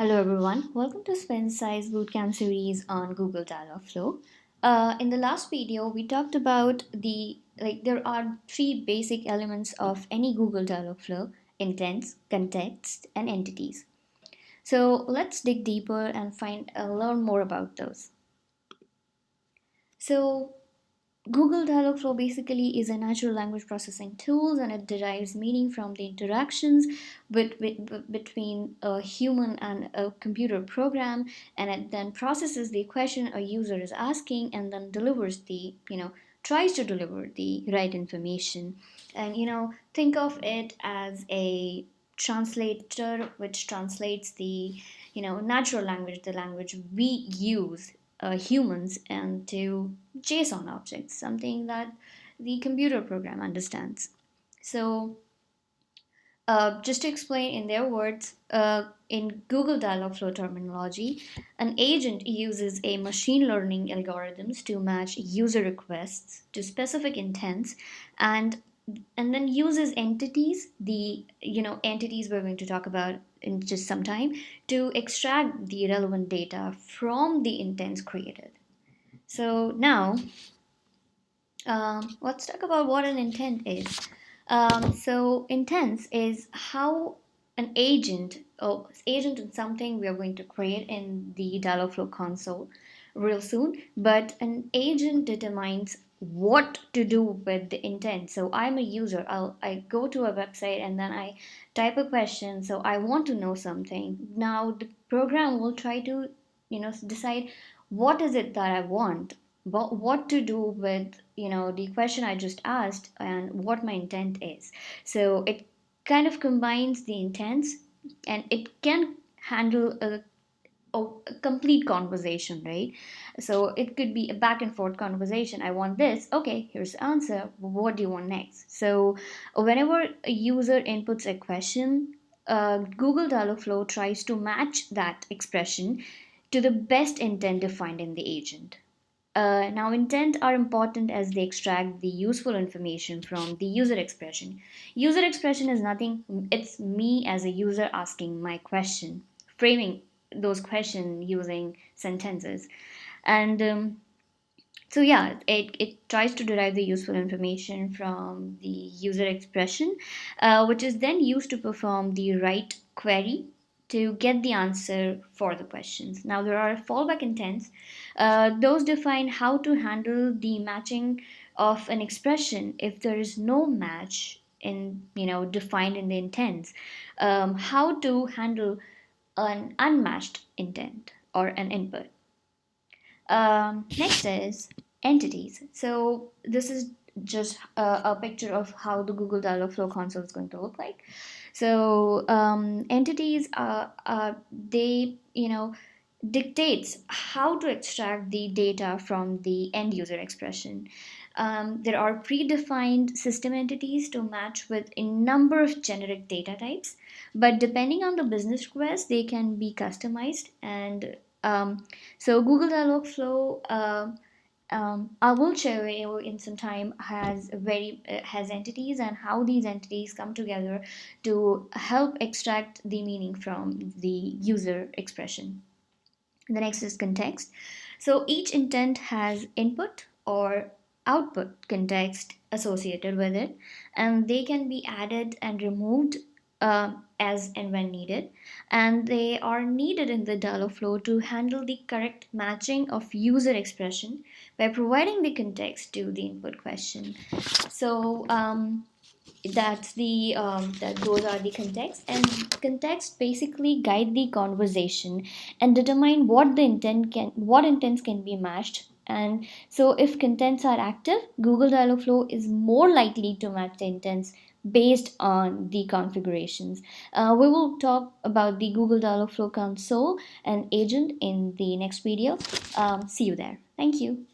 Hello everyone, welcome to Spence's Bootcamp series on Google Dialogflow. In the last video, we talked about there are three basic elements of any Google Dialogflow: intents, context, and entities. So let's dig deeper and learn more about those. So Google Dialogflow basically is a natural language processing tool, and it derives meaning from the interactions between a human and a computer program, and it then processes the question a user is asking and then tries to deliver the right information. And think of it as a translator which translates the natural language, the language we use humans, and to JSON objects, something that the computer program understands. So, just to explain in their words, in Google Dialogflow terminology, an agent uses a machine learning algorithms to match user requests to specific intents, and then uses entities, the entities we're going to talk about in just some time, to extract the relevant data from the intents created. So now, let's talk about what an intent is. So intents is how an agent is something we are going to create in the Dialogflow console real soon. But an agent determines what to do with the intent. So I'm a user. I go to a website and then I type a question. So I want to know something. Now the program will try to decide what is it that I want, what to do with the question I just asked and what my intent is. So it kind of combines the intents, and it can handle a complete conversation, right? So it could be a back and forth conversation. I want this. Okay, here's the answer. What do you want next? So whenever a user inputs a question, Google Dialogflow tries to match that expression to the best intent defined in the agent. Now, intent are important as they extract the useful information from the user expression. User expression is nothing, it's me as a user asking my question, framing those questions using sentences. And so, yeah, it tries to derive the useful information from the user expression, which is then used to perform the right query to get the answer for the questions. Now, there are fallback intents. Those define how to handle the matching of an expression if there is no match in defined in the intents. How to handle an unmatched intent or an input. Next is entities. So this is just a picture of how the Google Dialogflow console is going to look like. So entities they dictates how to extract the data from the end user expression. There are predefined system entities to match with a number of generic data types, but depending on the business request, they can be customized. And so Google Dialogflow, I will show you in some time, has entities and how these entities come together to help extract the meaning from the user expression. The next is context. So each intent has input or output context associated with it, and they can be added and removed as and when needed. And they are needed in the Dialogflow to handle the correct matching of user expression by providing the context to the input question. So that those are the context, and context basically guide the conversation and determine what intents can be matched. And so if contents are active, Google Dialogflow is more likely to match the intents based on the configurations. We will talk about the Google Dialogflow console and agent in the next video. See you there. Thank you.